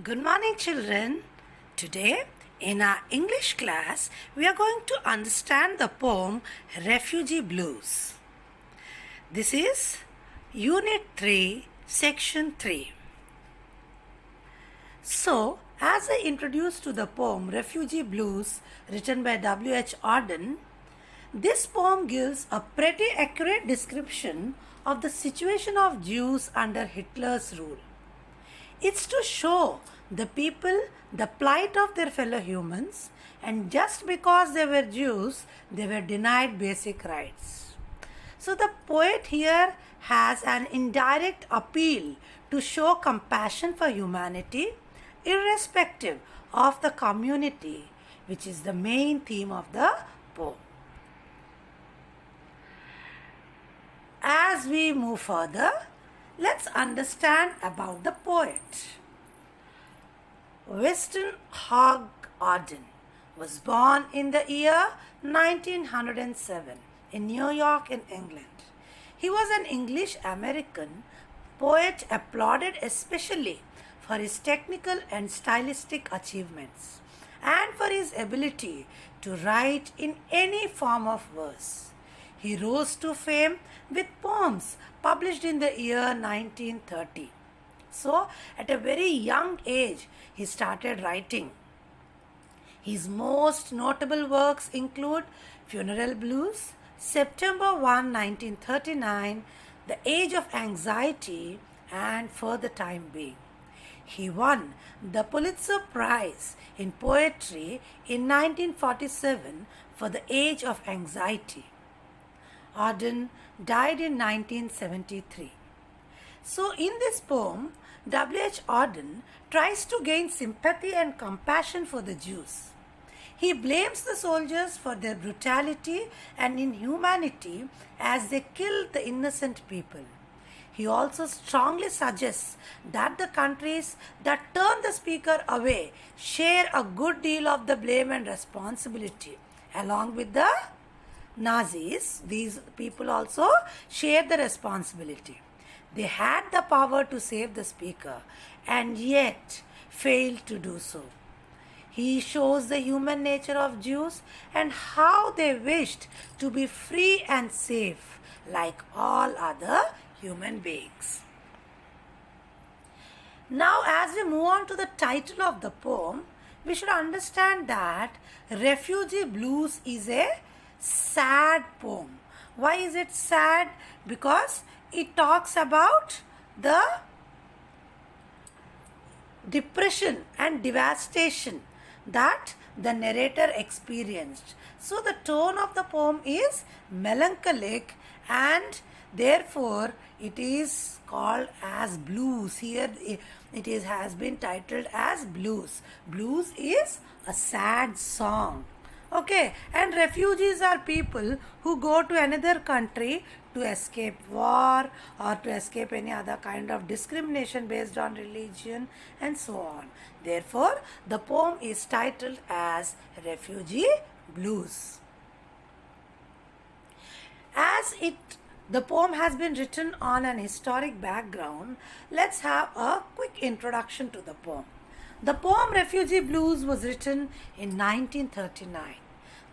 Good morning, children. Today, in our English class, we are going to understand the poem Refugee Blues. This is Unit 3, Section 3. So, as I introduced to the poem Refugee Blues, written by W.H. Auden, this poem gives a pretty accurate description of the situation of Jews under Hitler's rule. It's to show the people the plight of their fellow humans, and just because they were Jews, they were denied basic rights. So the poet here has an indirect appeal to show compassion for humanity, irrespective of the community, which is the main theme of the poem. As we move further, let's understand about the poet. Winston Hogg Auden was born in the year 1907 in New York in England. He was an English-American poet applauded especially for his technical and stylistic achievements and for his ability to write in any form of verse. He rose to fame with poems published in the year 1930. So, at a very young age, he started writing. His most notable works include Funeral Blues, September 1, 1939, The Age of Anxiety, and For the Time Being. He won the Pulitzer Prize in Poetry in 1947 for The Age of Anxiety. Auden died in 1973. So in this poem, W.H. Auden tries to gain sympathy and compassion for the Jews. He blames the soldiers for their brutality and inhumanity as they killed the innocent people. He also strongly suggests that the countries that turn the speaker away share a good deal of the blame and responsibility. Along with the Nazis, these people also share the responsibility. They had the power to save the speaker and yet failed to do so. He shows the human nature of Jews and how they wished to be free and safe like all other human beings. Now, as we move on to the title of the poem, we should understand that Refugee Blues is a sad poem. Why is it sad? Because it talks about the depression and devastation that the narrator experienced. So the tone of the poem is melancholic and therefore it is called as blues. Here it has been titled as blues. Blues is a sad song. Okay, and refugees are people who go to another country to escape war or to escape any other kind of discrimination based on religion and so on. Therefore, the poem is titled as Refugee Blues. As the poem has been written on an historic background, let's have a quick introduction to the poem. The poem Refugee Blues was written in 1939.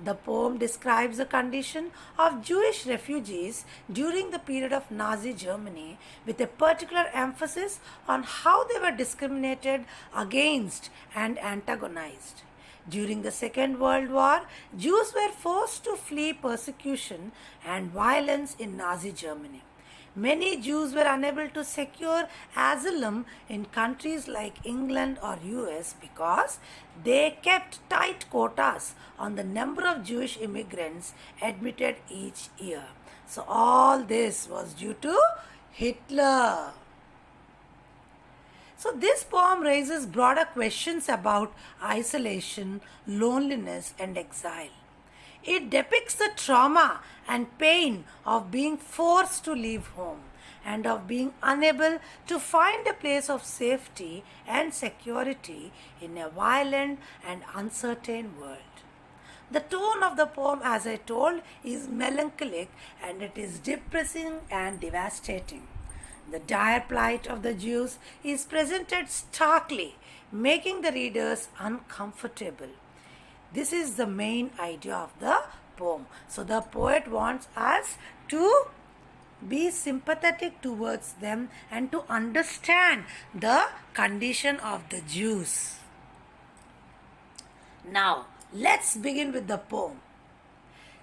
The poem describes the condition of Jewish refugees during the period of Nazi Germany with a particular emphasis on how they were discriminated against and antagonized. During the Second World War, Jews were forced to flee persecution and violence in Nazi Germany. Many Jews were unable to secure asylum in countries like England or US because they kept tight quotas on the number of Jewish immigrants admitted each year. So all this was due to Hitler. So this poem raises broader questions about isolation, loneliness and exile. It depicts the trauma and pain of being forced to leave home and of being unable to find a place of safety and security in a violent and uncertain world. The tone of the poem, as I told, is melancholic and it is depressing and devastating. The dire plight of the Jews is presented starkly making the readers uncomfortable. This is the main idea of the poem. So the poet wants us to be sympathetic towards them and to understand the condition of the Jews. Now, let's begin with the poem.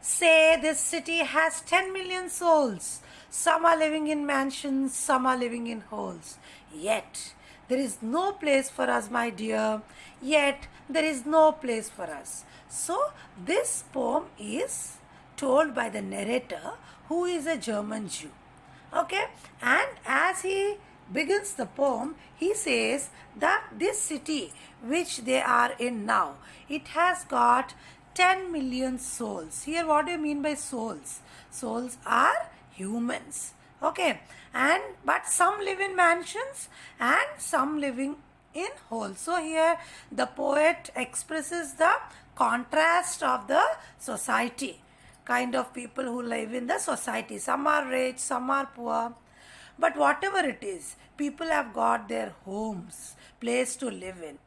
Say this city has 10 million souls. Some are living in mansions, some are living in holes. Yet, there is no place for us, my dear. Yet, there is no place for us. So, this poem is told by the narrator, who is a German Jew. Okay, and as he begins the poem, he says that this city which they are in now, it has got 10 million souls. Here, what do you mean by souls? Souls are humans. Okay, and but some live in mansions and some living in holes. So here the poet expresses the contrast of the society, kind of people who live in the society. Some are rich, some are poor. But whatever it is, people have got their homes, place to live in.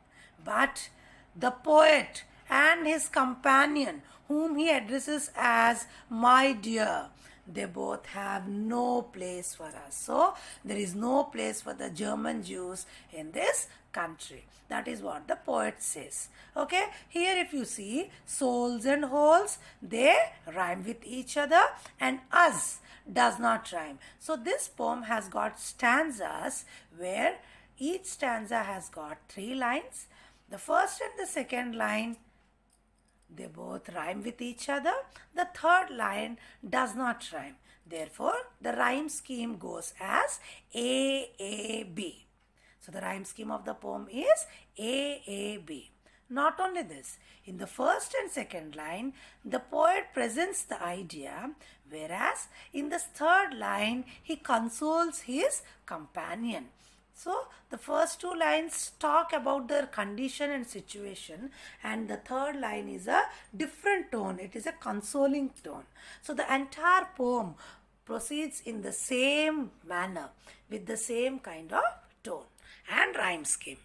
But the poet and his companion, whom he addresses as my dear, they both have no place for us. So there is no place for the German Jews in this country. That is what the poet says. Okay, here if you see souls and holes, they rhyme with each other, and us does not rhyme. So this poem has got stanzas where each stanza has got 3 lines. The first and the second line, they both rhyme with each other. The third line does not rhyme. Therefore, the rhyme scheme goes as A-A-B. So the rhyme scheme of the poem is A-A-B. Not only this, in the first and second line, the poet presents the idea, whereas in the third line, he consoles his companion. So, the first 2 lines talk about their condition and situation, and the third line is a different tone. It is a consoling tone. So, the entire poem proceeds in the same manner with the same kind of tone and rhyme scheme.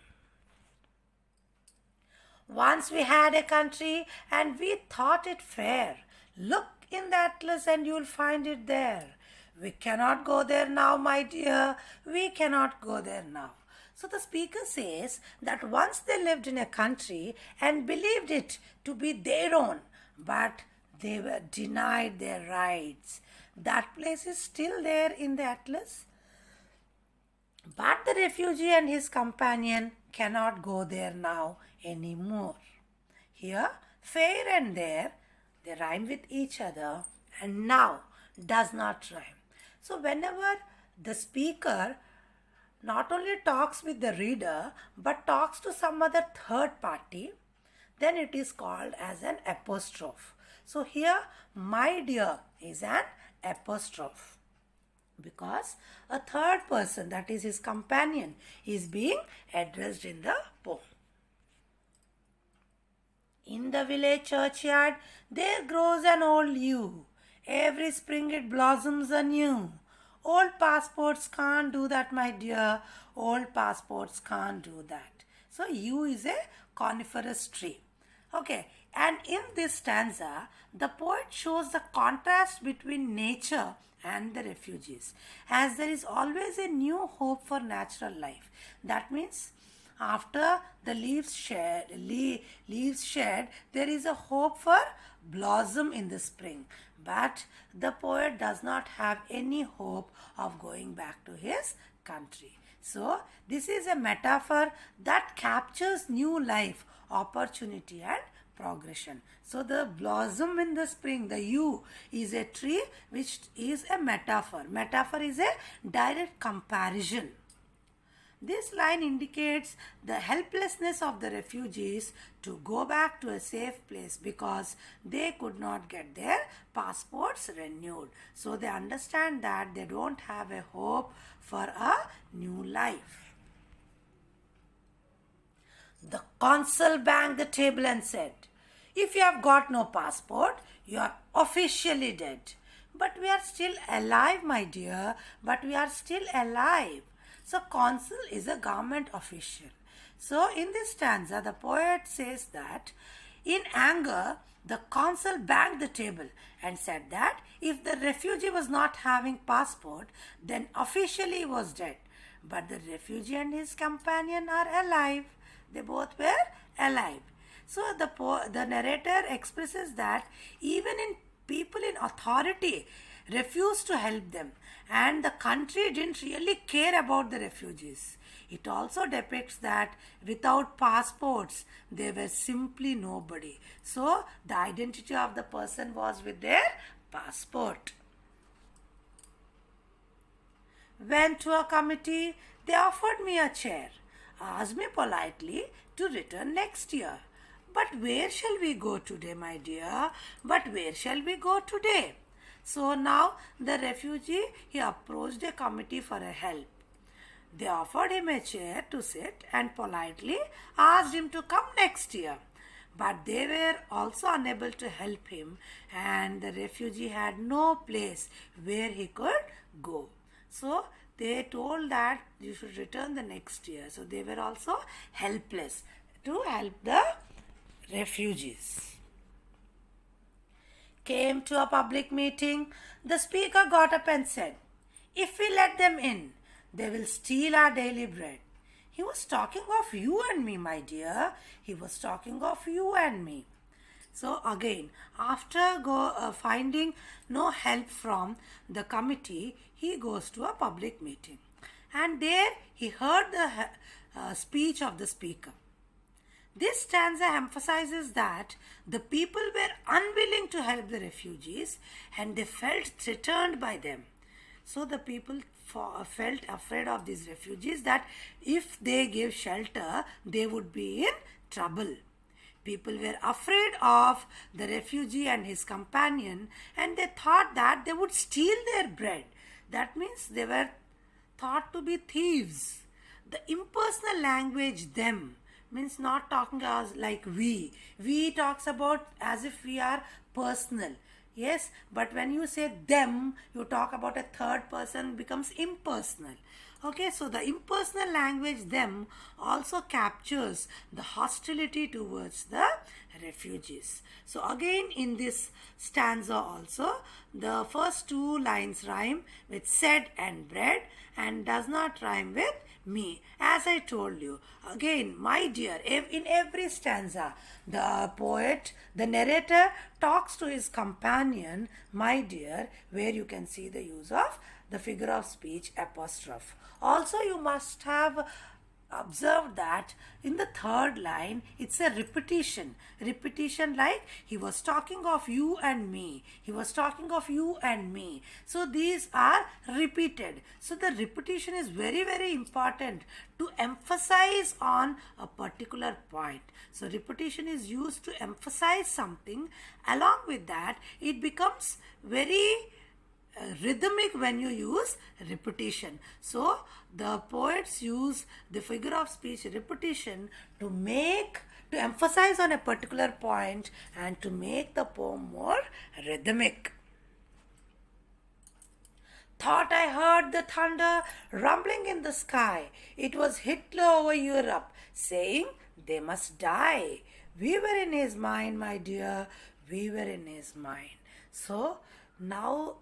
Once we had a country and we thought it fair. Look in the atlas and you'll find it there. We cannot go there now, my dear. We cannot go there now. So the speaker says that once they lived in a country and believed it to be their own, but they were denied their rights. That place is still there in the atlas. But the refugee and his companion cannot go there now anymore. Here, fair and there, they rhyme with each other, and now does not rhyme. So whenever the speaker not only talks with the reader but talks to some other third party, then it is called as an apostrophe. So here, my dear is an apostrophe, because a third person, that is his companion, is being addressed in the poem. In the village churchyard, there grows an old yew. Every spring it blossoms anew. Old passports can't do that, my dear. Old passports can't do that. So, yew is a coniferous tree. Okay, and in this stanza, the poet shows the contrast between nature and the refugees, as there is always a new hope for natural life. That means after the leaves shed, there is a hope for blossom in the spring. But the poet does not have any hope of going back to his country. So, this is a metaphor that captures new life, opportunity and progression. So, the blossom in the spring, the yew, is a tree which is a metaphor. Metaphor is a direct comparison. This line indicates the helplessness of the refugees to go back to a safe place because they could not get their passports renewed. So they understand that they don't have a hope for a new life. The consul banged the table and said, "If you have got no passport, you are officially dead." "But we are still alive, my dear. But we are still alive." So consul is a government official. So in this stanza, the poet says that in anger, the consul banged the table and said that if the refugee was not having passport, then officially he was dead. But the refugee and his companion are alive. They both were alive. So the narrator expresses that even in people in authority refused to help them, and the country didn't really care about the refugees. It also depicts that without passports they were simply nobody. So the identity of the person was with their passport. Went to a committee, they offered me a chair, asked me politely to return next year. But where shall we go today, my dear? But where shall we go today? So now the refugee, he approached a committee for a help. They offered him a chair to sit and politely asked him to come next year. But they were also unable to help him, and the refugee had no place where he could go. So they told that you should return the next year. So they were also helpless to help the refugees. Came to a public meeting, the speaker got up and said, "If we let them in, they will steal our daily bread." He was talking of you and me, my dear. He was talking of you and me. So again, after finding no help from the committee, he goes to a public meeting. And there he heard the speech of the speaker. This stanza emphasizes that the people were unwilling to help the refugees and they felt threatened by them. So the people felt afraid of these refugees, that if they gave shelter, they would be in trouble. People were afraid of the refugee and his companion, and they thought that they would steal their bread. That means they were thought to be thieves. The impersonal language them means not talking as like we. We talks about as if we are personal. Yes, but when you say them, you talk about a third person, becomes impersonal. Okay, so the impersonal language them also captures the hostility towards the refugees. So again in this stanza also, the first two lines rhyme with said and bread and does not rhyme with me. As I told you, again, my dear, in every stanza, the poet, the narrator talks to his companion, my dear, where you can see the use of the figure of speech apostrophe. Also, you must have observed that in the third line it's a repetition like he was talking of you and me, he was talking of you and me. So these are repeated. So the repetition is very, very important to emphasize on a particular point. So repetition is used to emphasize something. Along with that, it becomes very rhythmic when you use repetition. So the poets use the figure of speech repetition to emphasize on a particular point and to make the poem more rhythmic. Thought I heard the thunder rumbling in the sky. It was Hitler over Europe saying they must die. We were in his mind, my dear. We were in his mind. So now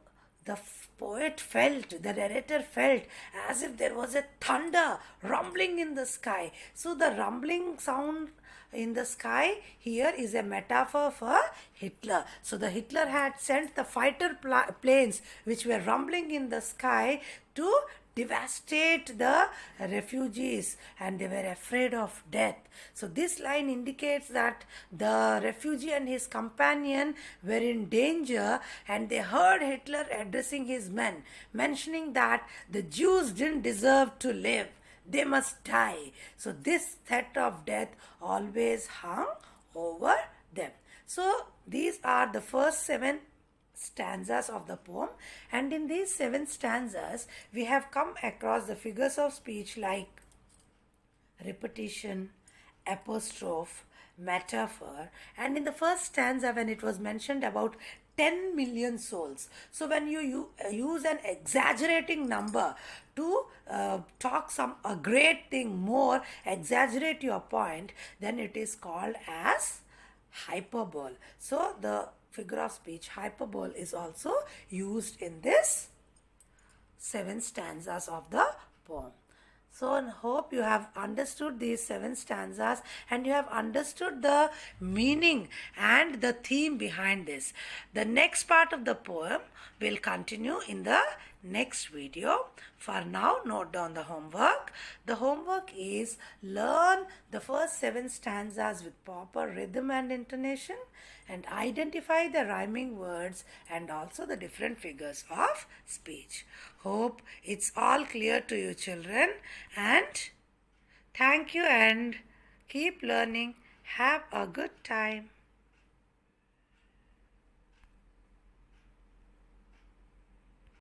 the poet felt, the narrator felt as if there was a thunder rumbling in the sky. So the rumbling sound in the sky here is a metaphor for Hitler. So the Hitler had sent the fighter planes which were rumbling in the sky to devastate the refugees, and they were afraid of death. So this line indicates that the refugee and his companion were in danger, and they heard Hitler addressing his men, mentioning that the Jews didn't deserve to live, they must die. So this threat of death always hung over them. So these are the first 7 stanzas of the poem, and in these 7 stanzas we have come across the figures of speech like repetition, apostrophe, metaphor. And in the first stanza, when it was mentioned about 10 million souls. So when you use an exaggerating number to talk a great thing more, exaggerate your point, then it is called as hyperbole. So the figure of speech hyperbole is also used in this 7 stanzas of the poem. So I hope you have understood these 7 stanzas and you have understood the meaning and the theme behind this. The next part of the poem will continue in the next video. For now, note down the homework. The homework is learn the first 7 stanzas with proper rhythm and intonation and identify the rhyming words and also the different figures of speech. Hope it's all clear to you, children, and thank you and keep learning. Have a good time.